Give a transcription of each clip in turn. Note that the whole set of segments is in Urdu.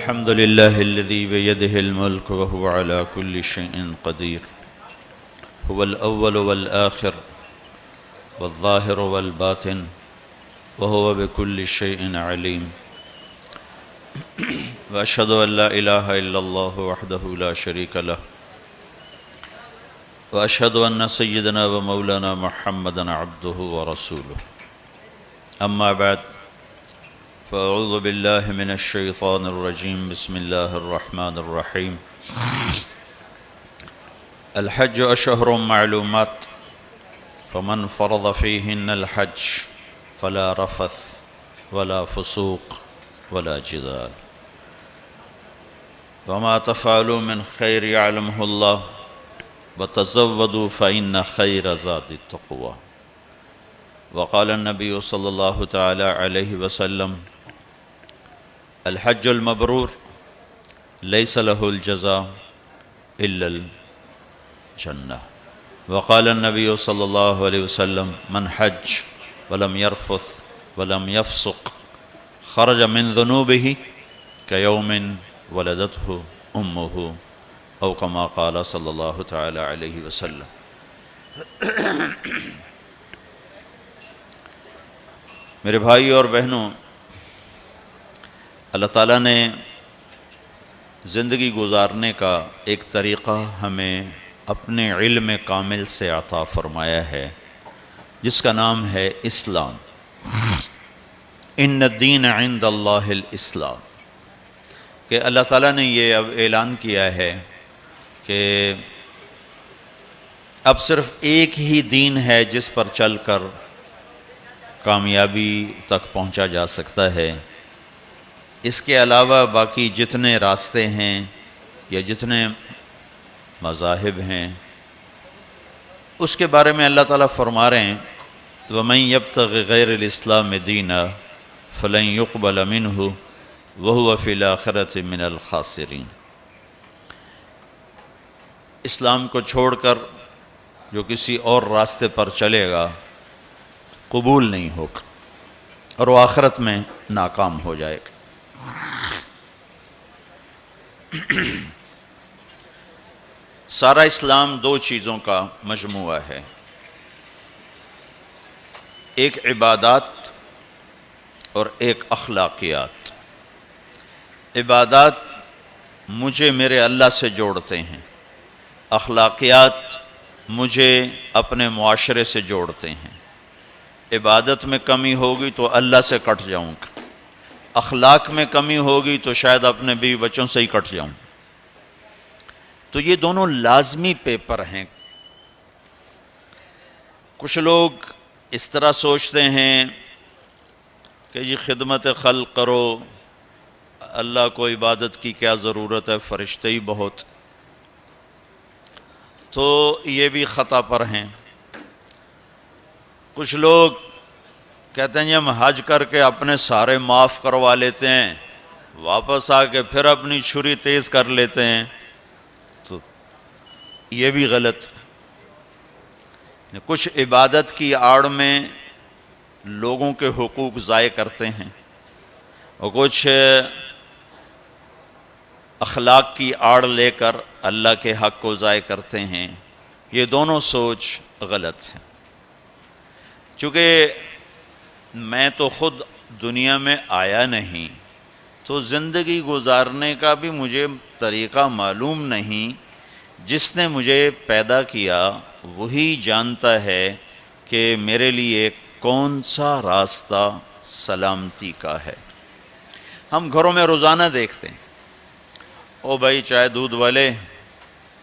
الحمد لله الذي بيده الملك وهو على كل شيء قدير هو الأول والآخر والظاهر والباطن وهو بكل شيء عليم وأشهد أن لا إله إلا الله وحده لا شريك له وأشهد أن سيدنا ومولانا محمدا عبده ورسوله أما بعد فأعوذ بالله من الشيطان الرجيم بسم الله الرحمن الرحيم الحج أشهر معلومات فمن فرض فيهن الحج فلا رفث ولا فسوق ولا جدال وما تفعلوا من خير يعلمه الله وتزودوا فإن خير زاد التقوى وقال النبي صلى الله تعالى عليه وسلم الحج المبرور ليس له الجزاء إلا الجنة وقال النبي صلى الله عليه وسلم من حج ولم يرفث ولم يفسق خرج من ذنوبه كيوم ولدته أمه أو كما قال صلى الله تعالى عليه وسلم. میرے بھائی اور بہنوں، اللہ تعالیٰ نے زندگی گزارنے کا ایک طریقہ ہمیں اپنے علم کامل سے عطا فرمایا ہے جس کا نام ہے اسلام. ان الدین عند اللہ الاسلام، کہ اللہ تعالیٰ نے یہ اب اعلان کیا ہے کہ اب صرف ایک ہی دین ہے جس پر چل کر کامیابی تک پہنچا جا سکتا ہے. اس کے علاوہ باقی جتنے راستے ہیں یا جتنے مذاہب ہیں اس کے بارے میں اللہ تعالیٰ فرما رہے ہیں وَمَن يَبْتَغِ غَيْرَ الْإِسْلَامِ دِينًا فَلَن يُقْبَلَ مِنْهُ وَهُوَ فِي الْآخِرَةِ مِنَ الْخَاسِرِينَ. اسلام کو چھوڑ کر جو کسی اور راستے پر چلے گا قبول نہیں ہوگا اور وہ آخرت میں ناکام ہو جائے گا. سارا اسلام دو چیزوں کا مجموعہ ہے، ایک عبادات اور ایک اخلاقیات. عبادات مجھے میرے اللہ سے جوڑتے ہیں، اخلاقیات مجھے اپنے معاشرے سے جوڑتے ہیں. عبادت میں کمی ہوگی تو اللہ سے کٹ جاؤں گا، اخلاق میں کمی ہوگی تو شاید اپنے بیوی بچوں سے ہی کٹ جاؤں. تو یہ دونوں لازمی پیپر ہیں. کچھ لوگ اس طرح سوچتے ہیں کہ یہ خدمت خلق کرو، اللہ کو عبادت کی کیا ضرورت ہے، فرشتے ہی بہت. تو یہ بھی خطا پر ہیں. کچھ لوگ کہتے ہیں ہم حج کر کے اپنے سارے معاف کروا لیتے ہیں، واپس آ کے پھر اپنی چھری تیز کر لیتے ہیں. تو یہ بھی غلط. کچھ عبادت کی آڑ میں لوگوں کے حقوق ضائع کرتے ہیں اور کچھ اخلاق کی آڑ لے کر اللہ کے حق کو ضائع کرتے ہیں. یہ دونوں سوچ غلط ہے. چونکہ میں تو خود دنیا میں آیا نہیں تو زندگی گزارنے کا بھی مجھے طریقہ معلوم نہیں. جس نے مجھے پیدا کیا وہی جانتا ہے کہ میرے لیے کون سا راستہ سلامتی کا ہے. ہم گھروں میں روزانہ دیکھتے ہیں، او بھائی چائے دودھ والے،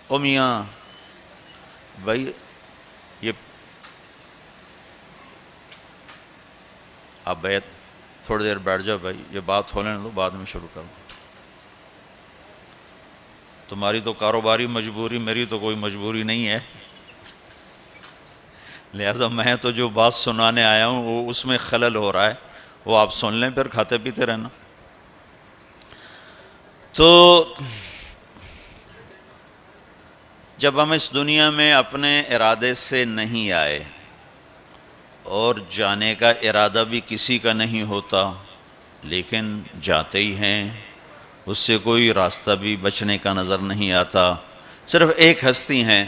او میاں بھائی یہ آپ بیت تھوڑی دیر بیٹھ جاؤ بھائی، یہ بات ہو لینے دو، بعد میں شروع کرو. تمہاری تو کاروباری مجبوری، میری تو کوئی مجبوری نہیں ہے، لہذا میں تو جو بات سنانے آیا ہوں وہ اس میں خلل ہو رہا ہے، وہ آپ سن لیں پھر کھاتے پیتے رہنا. تو جب ہم اس دنیا میں اپنے ارادے سے نہیں آئے اور جانے کا ارادہ بھی کسی کا نہیں ہوتا، لیکن جاتے ہی ہیں اس سے کوئی راستہ بھی بچنے کا نظر نہیں آتا. صرف ایک ہستی ہیں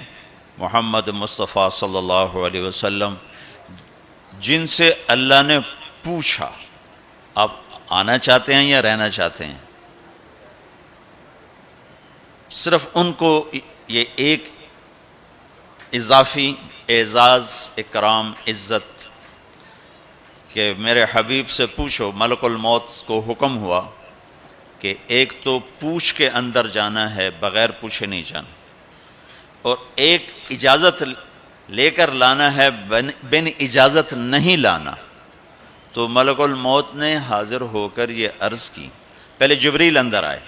محمد مصطفیٰ صلی اللہ علیہ وسلم، جن سے اللہ نے پوچھا آپ آنا چاہتے ہیں یا رہنا چاہتے ہیں. صرف ان کو یہ ایک اضافی اعزاز، اکرام، عزت کہ میرے حبیب سے پوچھو. ملک الموت کو حکم ہوا کہ ایک تو پوچھ کے اندر جانا ہے، بغیر پوچھے نہیں جانا، اور ایک اجازت لے کر لانا ہے، بن اجازت نہیں لانا. تو ملک الموت نے حاضر ہو کر یہ عرض کی. پہلے جبریل اندر آئے.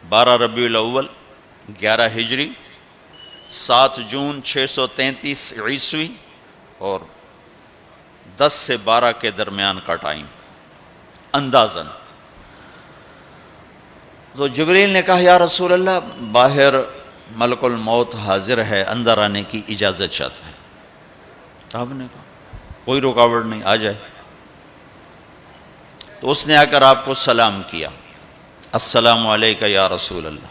12 ربیع الاول 11 ہجری، 7 جون 633 عیسوی اور 10 سے 12 کے درمیان کا ٹائم اندازاً. تو جبریل نے کہا یا رسول اللہ، باہر ملک الموت حاضر ہے، اندر آنے کی اجازت چاہتا ہے. آپ نے کہا کوئی رکاوٹ نہیں، آ جائے. تو اس نے آ کر آپ کو سلام کیا، السلام علیکہ یا رسول اللہ.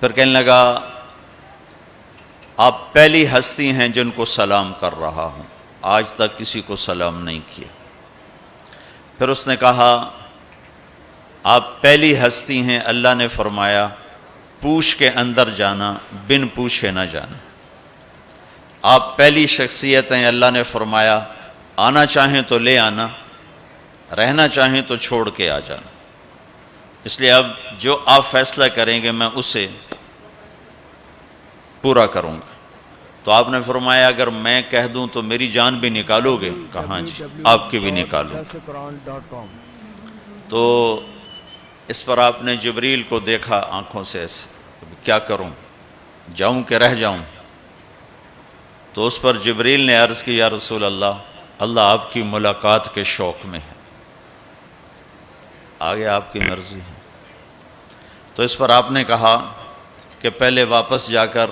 پھر کہنے لگا آپ پہلی ہستی ہیں جن کو سلام کر رہا ہوں، آج تک کسی کو سلام نہیں کیا. پھر اس نے کہا آپ پہلی ہستی ہیں، اللہ نے فرمایا پوچھ کے اندر جانا، بن پوچھے نہ جانا. آپ پہلی شخصیت ہیں، اللہ نے فرمایا آنا چاہیں تو لے آنا، رہنا چاہیں تو چھوڑ کے آ جانا. اس لیے اب جو آپ فیصلہ کریں گے میں اسے پورا کروں گا. تو آپ نے فرمایا اگر میں کہہ دوں تو میری جان بھی نکالو گے؟ کہاں جی، آپ کی بھی نکالوں. تو اس پر آپ نے جبریل کو دیکھا آنکھوں سے ایسے، کیا کروں، جاؤں کہ رہ جاؤں. تو اس پر جبریل نے عرض کی یا رسول اللہ، اللہ آپ کی ملاقات کے شوق میں ہے، آگے آپ کی مرضی ہے. تو اس پر آپ نے کہا کہ پہلے واپس جا کر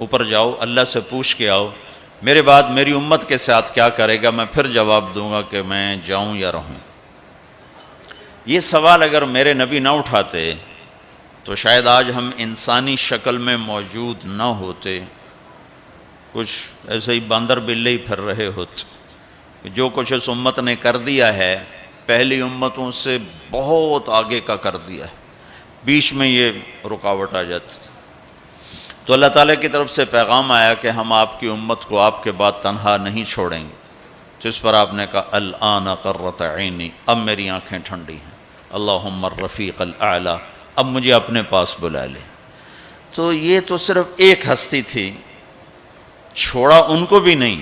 اوپر جاؤ، اللہ سے پوچھ کے آؤ، میرے بعد میری امت کے ساتھ کیا کرے گا، میں پھر جواب دوں گا کہ میں جاؤں یا رہوں. یہ سوال اگر میرے نبی نہ اٹھاتے تو شاید آج ہم انسانی شکل میں موجود نہ ہوتے، کچھ ایسے ہی باندر بلے ہی پھر رہے ہوتے. جو کچھ اس امت نے کر دیا ہے پہلی امتوں سے بہت آگے کا کر دیا ہے، بیچ میں یہ رکاوٹ آ جاتی. تو اللہ تعالیٰ کی طرف سے پیغام آیا کہ ہم آپ کی امت کو آپ کے بعد تنہا نہیں چھوڑیں گے. جس پر آپ نے کہا الآن قرۃ عینی، اب میری آنکھیں ٹھنڈی ہیں، اللہم الرفیق الاعلی، اب مجھے اپنے پاس بلا لے. تو یہ تو صرف ایک ہستی تھی، چھوڑا ان کو بھی نہیں،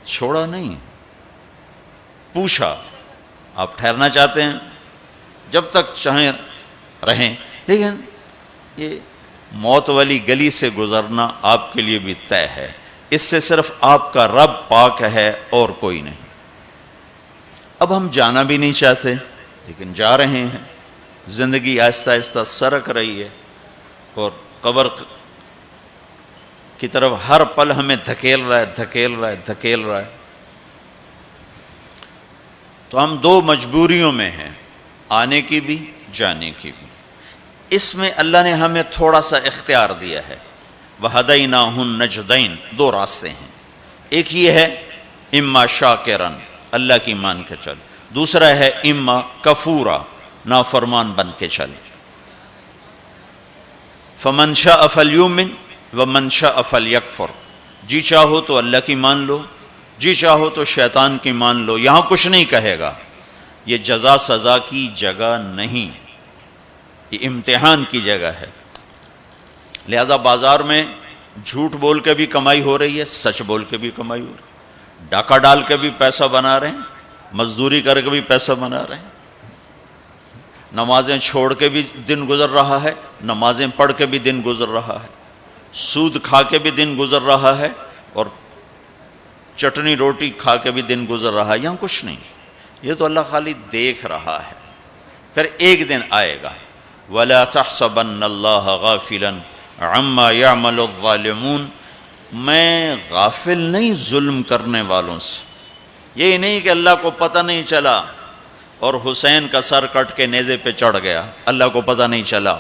چھوڑا نہیں، پوچھا آپ ٹھہرنا چاہتے ہیں، جب تک چاہیں رہیں، لیکن یہ موت والی گلی سے گزرنا آپ کے لیے بھی طے ہے، اس سے صرف آپ کا رب پاک ہے اور کوئی نہیں. اب ہم جانا بھی نہیں چاہتے لیکن جا رہے ہیں. زندگی آہستہ آہستہ سرک رہی ہے اور قبر کی طرف ہر پل ہمیں دھکیل رہا ہے، دھکیل رہا ہے، دھکیل رہا ہے. تو ہم دو مجبوریوں میں ہیں، آنے کی بھی جانے کی بھی. اس میں اللہ نے ہمیں تھوڑا سا اختیار دیا ہے. وَهَدَيْنَاهُ النَّجْدَيْنِ، دو راستے ہیں. ایک یہ ہے اما شاکرن، اللہ کی مان کے چل، دوسرا ہے اما کفورا، نافرمان بن کے چل. فَمَنْ شَاءَ فَلْيُؤْمِنْ وَمَنْ شَاءَ فَلْيَكْفُرْ، جی چاہو تو اللہ کی مان لو، جی چاہو تو شیطان کی مان لو. یہاں کچھ نہیں کہے گا، یہ جزا سزا کی جگہ نہیں، یہ امتحان کی جگہ ہے. لہذا بازار میں جھوٹ بول کے بھی کمائی ہو رہی ہے، سچ بول کے بھی کمائی ہو رہی ہے. ڈاکہ ڈال کے بھی پیسہ بنا رہے ہیں، مزدوری کر کے بھی پیسہ بنا رہے ہیں. نمازیں چھوڑ کے بھی دن گزر رہا ہے، نمازیں پڑھ کے بھی دن گزر رہا ہے، سود کھا کے بھی دن گزر رہا ہے، اور چٹنی روٹی کھا کے بھی دن گزر رہا ہے. یہاں کچھ نہیں، یہ تو اللہ خالی دیکھ رہا ہے. پھر ایک دن آئے گا وَلَا تَحْسَبَنَّ اللَّهَ غَافِلًا عَمَّا يَعْمَلُ الظَّالِمُونَ، میں غافل نہیں ظلم کرنے والوں سے. یہ نہیں کہ اللہ کو پتہ نہیں چلا اور حسین کا سر کٹ کے نیزے پہ چڑھ گیا، اللہ کو پتہ نہیں چلا،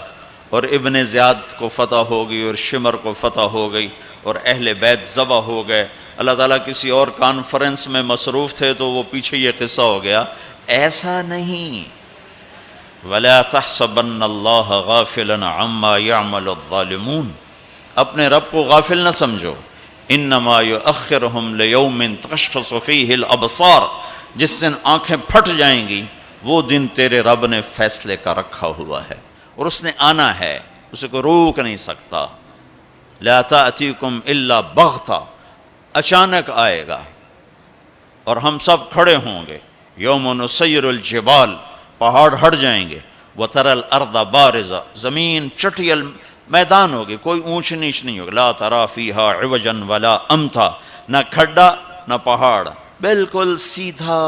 اور ابن زیاد کو فتح ہو گئی اور شمر کو فتح ہو گئی اور اہل بیت ذبح ہو گئے۔ اللہ تعالیٰ کسی اور کانفرنس میں مصروف تھے تو وہ پیچھے یہ قصہ ہو گیا۔ ایسا نہیں، وَلَا تَحْسَبَنَّ اللَّهَ غَافِلًا عَمَّا يَعْمَلُ الظَّالِمُونَ، اپنے رب کو غافل نہ سمجھو، انما یؤخرہم لیوم تشخص فیہ الابصار، جس دن آنکھیں پھٹ جائیں گی وہ دن تیرے رب نے فیصلے کا رکھا ہوا ہے اور اس نے آنا ہے، اسے کوئی روک نہیں سکتا۔ لا تأتیکم الا بغتہ، اچانک آئے گا اور ہم سب کھڑے ہوں گے۔ یوم نسیر الجبال، پہاڑ ہٹ جائیں گے، وتری الارض بارزہ، زمین چٹیل میدان ہوگی، کوئی اونچ نیچ نہیں ہوگی، لا تری فیہا عوجا ولا امتا، نہ کھڈا نہ پہاڑ، بالکل سیدھا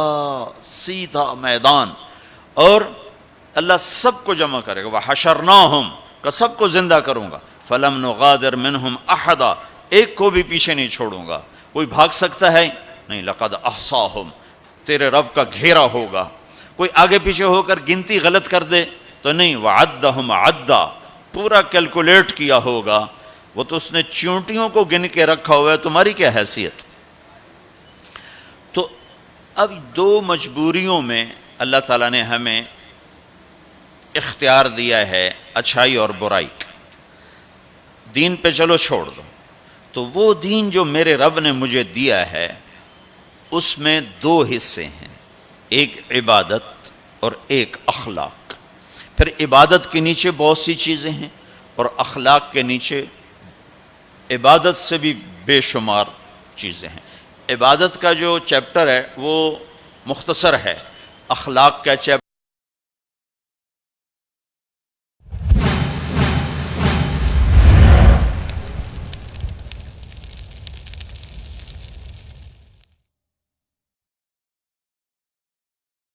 سیدھا میدان، اور اللہ سب کو جمع کرے گا۔ وحشرناہم، کہ سب کو زندہ کروں گا، فلم نغادر منہم احدا، ایک کو بھی پیچھے نہیں چھوڑوں گا، کوئی بھاگ سکتا ہے نہیں۔ لقد احصاہم، تیرے رب کا گھیرا ہوگا، کوئی آگے پیچھے ہو کر گنتی غلط کر دے تو نہیں۔ وعدہم عدا، پورا کیلکولیٹ کیا ہوگا، وہ تو اس نے چیونٹیوں کو گن کے رکھا ہوا ہے، تمہاری کیا حیثیت؟ تو اب دو مجبوریوں میں اللہ تعالیٰ نے ہمیں اختیار دیا ہے، اچھائی اور برائی کا۔ دین پہ چلو چھوڑ دو، تو وہ دین جو میرے رب نے مجھے دیا ہے اس میں دو حصے ہیں، ایک عبادت اور ایک اخلاق۔ پھر عبادت کے نیچے بہت سی چیزیں ہیں اور اخلاق کے نیچے عبادت سے بھی بے شمار چیزیں ہیں۔ عبادت کا جو چیپٹر ہے وہ مختصر ہے، اخلاق کا چیپٹر